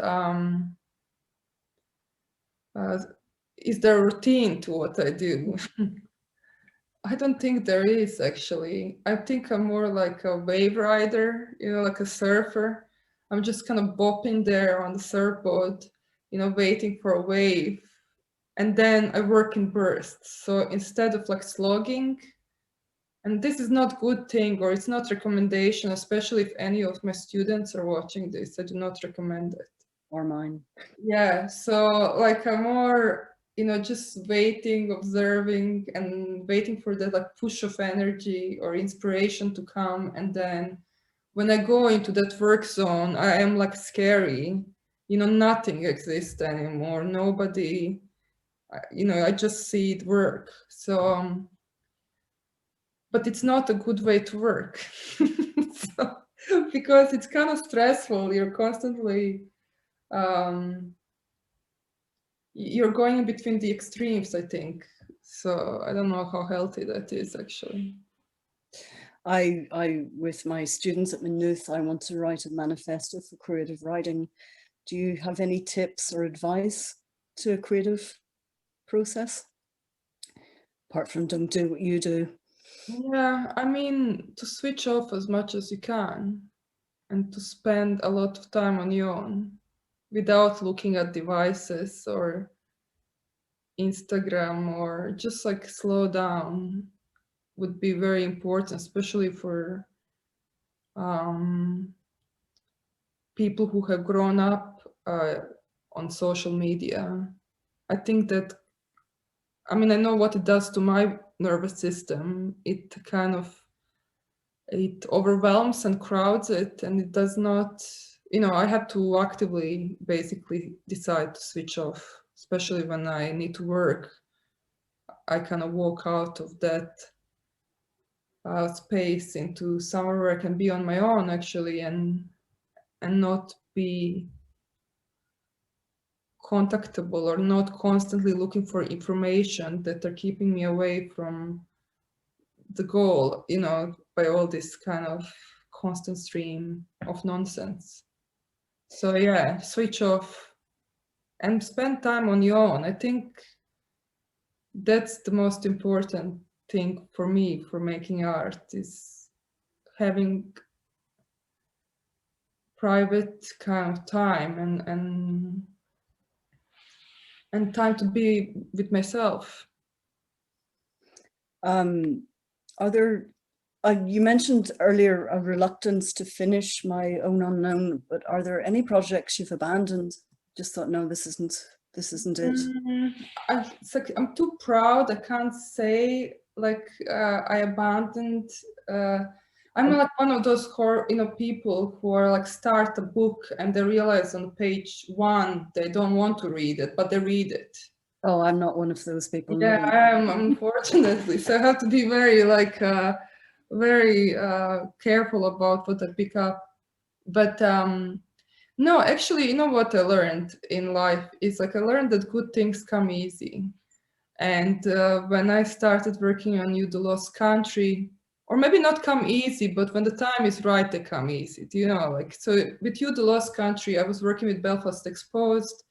C: is there a routine to what I do? I don't think there is, actually. I think I'm more like a wave rider, you know, like a surfer. I'm just kind of bopping there on the surfboard, you know, waiting for a wave. And then I work in bursts. So instead of like slogging, and this is not good thing, or it's not recommendation, especially if any of my students are watching this, I do not recommend it.
B: Or mine.
C: Yeah, so like I'm more, you know, just waiting, observing, and waiting for that like push of energy or inspiration to come. And then when I go into that work zone, I am like scary, you know, nothing exists anymore, nobody, you know, I just see it work. So but it's not a good way to work. So, because it's kind of stressful, you're constantly you're going in between the extremes, I think. So I don't know how healthy that is, actually.
B: I with my students at Maynooth, I want to write a manifesto for creative writing. Do you have any tips or advice to a creative process, apart from don't do what you do?
C: Yeah, I mean, to switch off as much as you can, and to spend a lot of time on your own without looking at devices or Instagram, or just like slow down would be very important, especially for people who have grown up on social media. I think that, I mean, I know what it does to my nervous system. It kind of, it overwhelms and crowds it, and it does not, you know, I have to actively basically decide to switch off, especially when I need to work. I kind of walk out of that space into somewhere where I can be on my own, actually, and not be contactable, or not constantly looking for information that are keeping me away from the goal, you know, by all this kind of constant stream of nonsense. So yeah, switch off and spend time on your own. I think that's the most important thing for me for making art, is having private kind of time and time to be with myself.
B: Are there, you mentioned earlier a reluctance to finish My Own Unknown, but are there any projects you've abandoned? Just thought, no, this isn't it.
C: It's like, I'm too proud. I can't say like I abandoned. I'm like one of those people who are like start a book and they realize on page 1 they don't want to read it, but they read it.
B: Oh, I'm not one of those people.
C: Yeah, I am, unfortunately. So I have to be very like very careful about what I pick up. But no, actually, you know what I learned in life is like I learned that good things come easy. And when I started working on You, the Lost Country, or maybe not come easy, but when the time is right, they come easy. Do you know, like, so with You, the Lost Country, I was working with Belfast Exposed,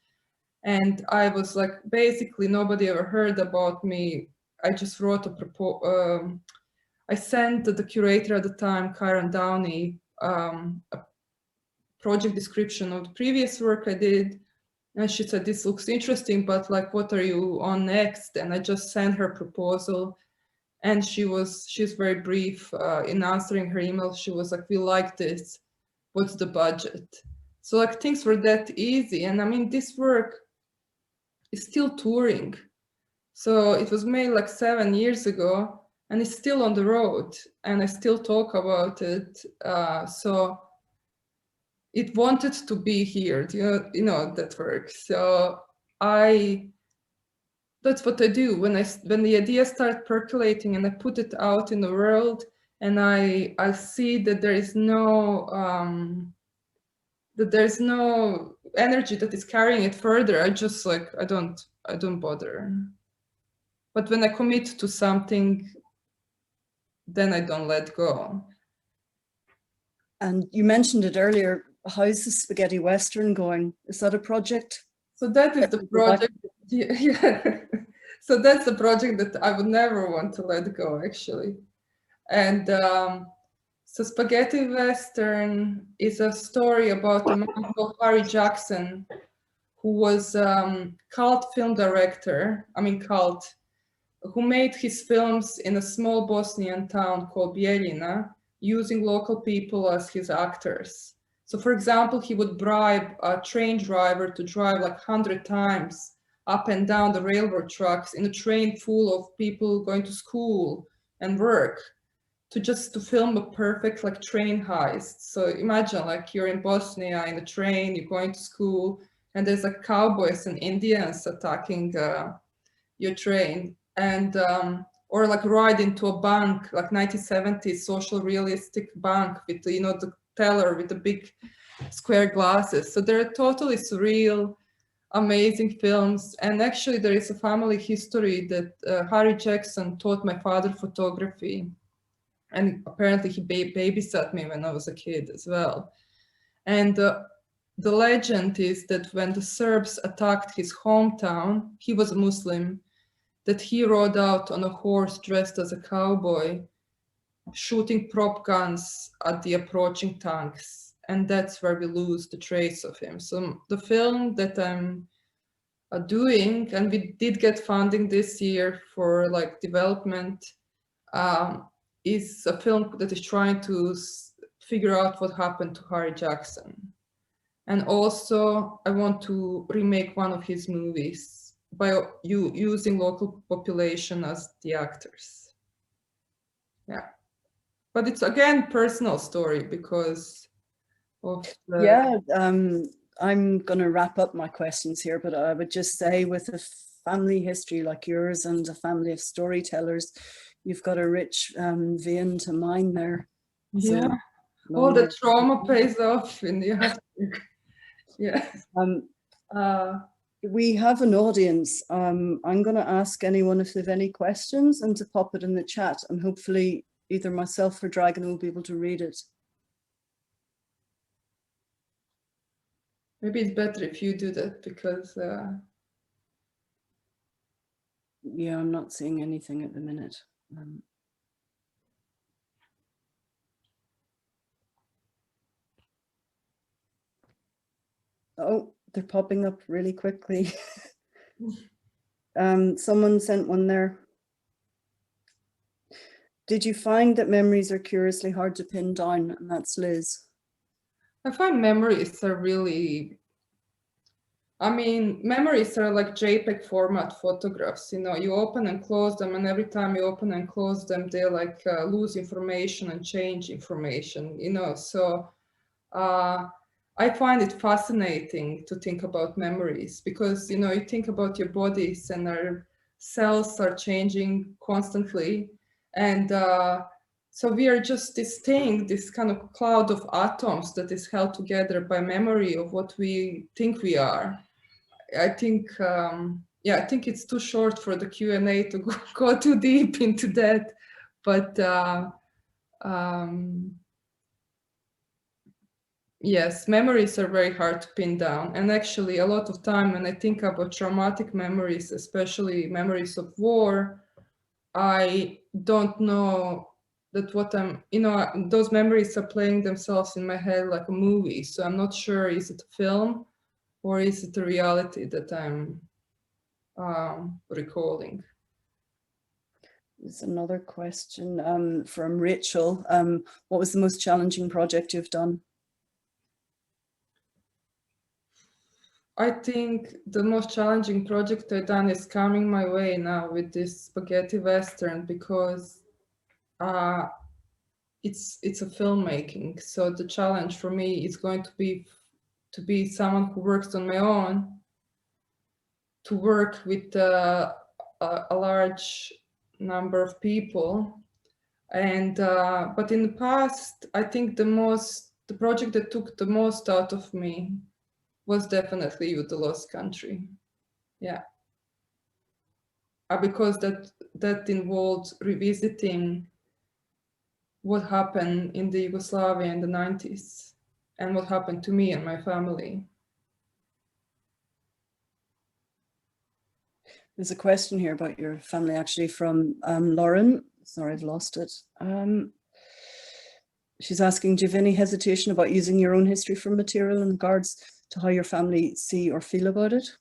C: And I was like, basically nobody ever heard about me. I just wrote a proposal. I sent the curator at the time, Karen Downey, a project description of the previous work I did. And she said, this looks interesting, but like, what are you on next? And I just sent her proposal. And she's very brief in answering her email. She was like, we like this, what's the budget? So like things were that easy. And I mean, this work is still touring. So it was made like 7 years ago and it's still on the road and I still talk about it. So it wanted to be here, you know that work. So that's what I do when the ideas start percolating and I put it out in the world and I see that there is no energy that is carrying it further. I just like I don't bother. But when I commit to something, then I don't let go.
B: And you mentioned it earlier. How's the spaghetti western going? Is that a project?
C: So that is the project. Yeah. So that's the project that I would never want to let go, actually. And so Spaghetti Western is a story about a man called Harry Jackson, who was cult film director. I mean, cult, who made his films in a small Bosnian town called Bijeljina, using local people as his actors. So for example, he would bribe a train driver to drive like 100 times up and down the railroad tracks in a train full of people going to school and work to film a perfect like train heist. So imagine like you're in Bosnia in a train, you're going to school, and there's like cowboys and Indians attacking your train, and or like ride into a bank, like 1970s social realistic bank with the, you know, the teller with the big square glasses. So they're totally surreal, amazing films. And actually there is a family history that Harry Jackson taught my father photography. And apparently he babysat me when I was a kid as well. And the legend is that when the Serbs attacked his hometown, he was a Muslim, that he rode out on a horse dressed as a cowboy, shooting prop guns at the approaching tanks. And that's where we lose the trace of him. So the film that I'm doing, and we did get funding this year for like development, is a film that is trying to figure out what happened to Harry Jackson. And also I want to remake one of his movies by using local population as the actors. Yeah. But it's again personal story because of the...
B: Yeah, I'm going to wrap up my questions here, but I would just say with a family history like yours and a family of storytellers, you've got a rich vein to mine there.
C: Yeah.
B: So,
C: all the trauma pays off in the after. Yeah.
B: We have an audience. I'm going to ask anyone if they have any questions and to pop it in the chat, and hopefully either myself or Dragana will be able to read it.
C: Maybe it's better if you do that because...
B: Yeah, I'm not seeing anything at the minute. Oh, they're popping up really quickly. Someone sent one there. Did you find that memories are curiously hard to pin down? And that's Liz.
C: I find memories are really... I mean, memories are like JPEG format photographs, you know, you open and close them, and every time you open and close them, they like lose information and change information, you know. So I find it fascinating to think about memories because, you know, you think about your bodies and our cells are changing constantly. And so we are just this thing, this kind of cloud of atoms that is held together by memory of what we think we are. I think, yeah, I think it's too short for the Q&A to go too deep into that. But yes, memories are very hard to pin down. And actually a lot of time when I think about traumatic memories, especially memories of war, I don't know that what I'm, those memories are playing themselves in my head like a movie. So I'm not sure, is it a film or is it a reality that I'm recalling?
B: There's another question from Rachel. What was the most challenging project you've done?
C: I think the most challenging project I've done is coming my way now with this spaghetti western, because it's a filmmaking. So the challenge for me is going to be someone who works on my own, to work with a large number of people. And but in the past, I think the project that took the most out of me was definitely You, the Lost Country. Yeah. Because that involved revisiting what happened in the Yugoslavia in the 90s and what happened to me and my family.
B: There's a question here about your family, actually, from Lauren. Sorry, I've lost it. She's asking, do you have any hesitation about using your own history for material in regards to how your family see or feel about it?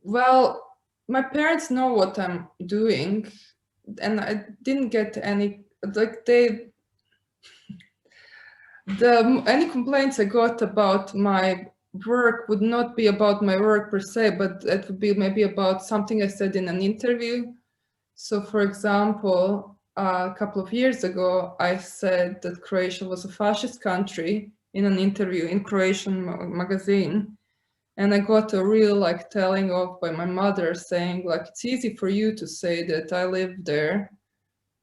C: Well, my parents know what I'm doing, and I didn't get any, like any complaints I got about my work would not be about my work per se, but it would be maybe about something I said in an interview. So for example, a couple of years ago, I said that Croatia was a fascist country in an interview in Croatian magazine. And I got a real like telling off by my mother, saying like, it's easy for you to say that I live there.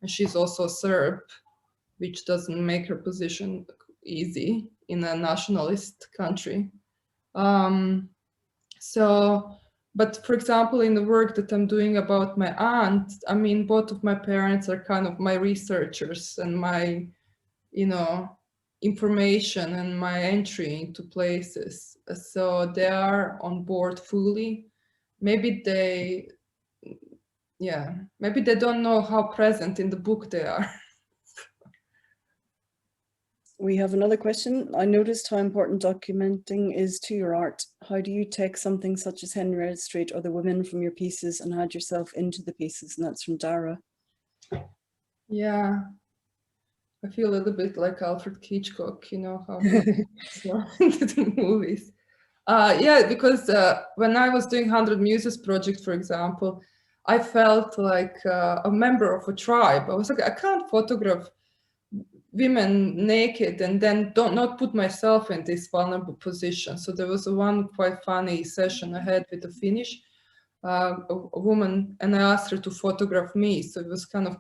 C: And she's also Serb, which doesn't make her position easy in a nationalist country. But for example, in the work that I'm doing about my aunt, I mean, both of my parents are kind of my researchers and my, information and my entry into places. So they are on board fully. Maybe they don't know how present in the book they are.
B: We have another question. I noticed how important documenting is to your art. How do you take something such as Henrietta Street or the women from your pieces and add yourself into the pieces? And that's from Dara.
C: Yeah, I feel a little bit like Alfred Hitchcock, how he into the movies. Yeah, because when I was doing 100 Muses project, for example, I felt like a member of a tribe. I was like, I can't photograph women naked and then not put myself in this vulnerable position. So there was one quite funny session I had with a Finnish a woman, and I asked her to photograph me. So it was kind of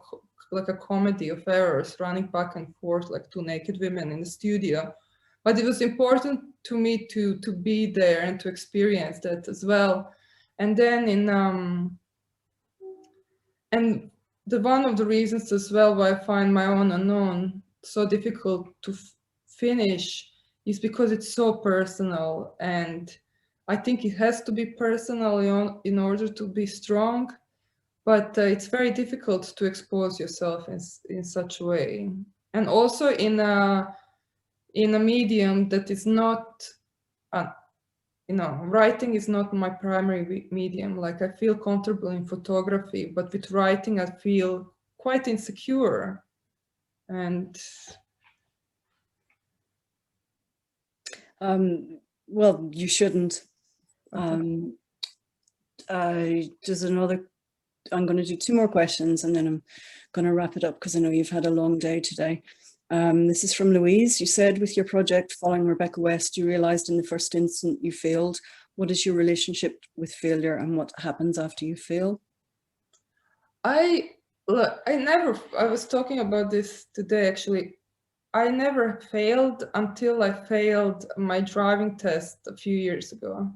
C: like a comedy of errors, running back and forth like two naked women in the studio. But it was important to me to be there and to experience that as well. And then and one of the reasons as well why I find my own unknown so difficult to finish is because it's so personal, and I think it has to be personal in order to be strong, but it's very difficult to expose yourself in such a way, and also in a medium that is not writing is not my primary medium. Like, I feel comfortable in photography, but with writing I feel quite insecure. And
B: well, you shouldn't. There's another, I'm going to do two more questions and then I'm going to wrap it up because I know you've had a long day today. This is from Louise. You said with your project following Rebecca West, you realized in the first instant you failed. What is your relationship with failure and what happens after you fail? I
C: was talking about this today, actually. I never failed until I failed my driving test a few years ago.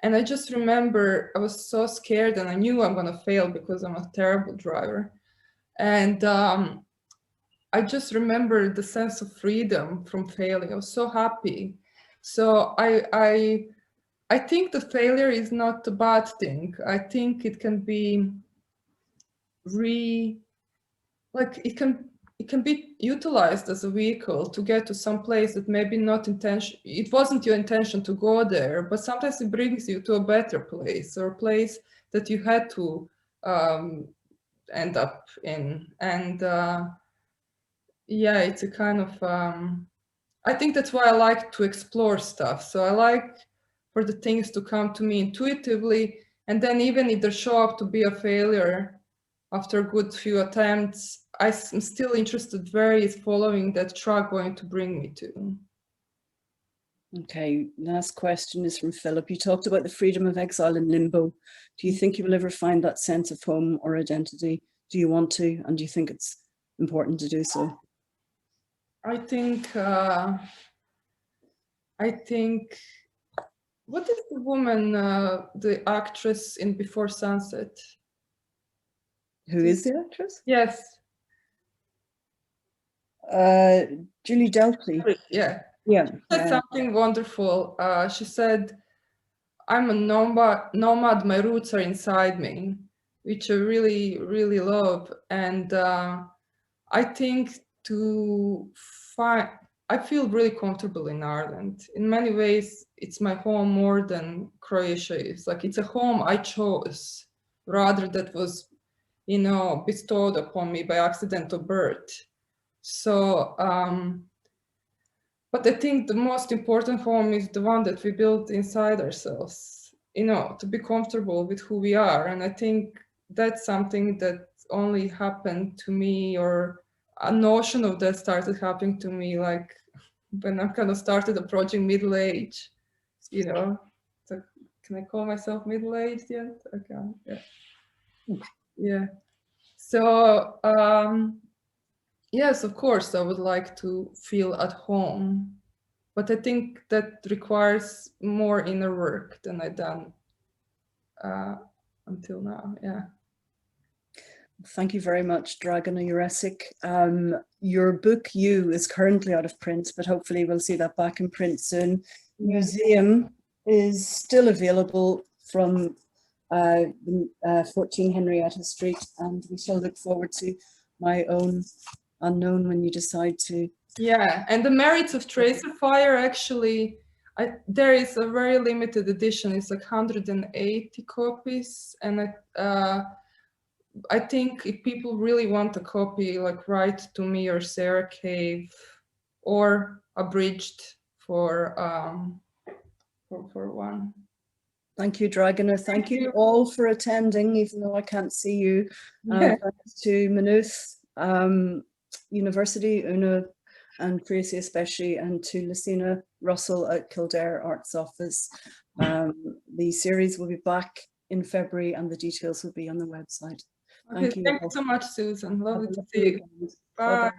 C: And I just remember I was so scared and I knew I'm going to fail because I'm a terrible driver. And I just remember the sense of freedom from failing. I was so happy. So I think the failure is not a bad thing. I think it can be it can be utilized as a vehicle to get to some place that maybe not it wasn't your intention to go there, but sometimes it brings you to a better place, or a place that you had to end up in. And yeah, it's a kind of I think that's why I like to explore stuff. So I like for the things to come to me intuitively, and then even if they show up to be a failure after a good few attempts, I'm still interested where is following that track going to bring me to.
B: Okay, last question is from Philip. You talked about the freedom of exile in limbo. Do you think you will ever find that sense of home or identity? Do you want to, and do you think it's important to do so?
C: I think, what is the woman, the actress in Before Sunset?
B: Who is the actress?
C: Yes.
B: Julie Delpy.
C: Yeah.
B: Yeah.
C: She said something wonderful. She said, I'm a nomad, my roots are inside me, which I really, really love. And I think I feel really comfortable in Ireland. In many ways, it's my home more than Croatia is. Like, it's a home I chose, rather that was, you know, bestowed upon me by accidental birth. So, but I think the most important home is the one that we build inside ourselves, you know, to be comfortable with who we are. And I think that's something that only happened to me, or a notion of that started happening to me, like when I kind of started approaching middle age, you know. So can I call myself middle-aged yet? I can, yeah. Yeah. So, yes, of course, I would like to feel at home, but I think that requires more inner work than I've done until now. Yeah.
B: Thank you very much, Dragana Jurišić. Your book, You, is currently out of print, but hopefully we'll see that back in print soon.
C: Yeah.
B: Museum is still available from 14 Henrietta Street, and we shall look forward to My Own Unknown when you decide to.
C: Yeah, and the Merits of Tracer Fire, actually, there is a very limited edition. It's like 180 copies, and I think if people really want a copy, like, write to me or Sarah Cave, or abridged for one.
B: Thank you, Dragana. Thank you all for attending, even though I can't see you.
C: Yeah.
B: Thanks to Maynooth University, Una and Tracy especially, and to Lucina Russell at Kildare Arts Office. The series will be back in February, and the details will be on the website. Thank you.
C: Thank you so much, Susan. Lovely to see you. Bye.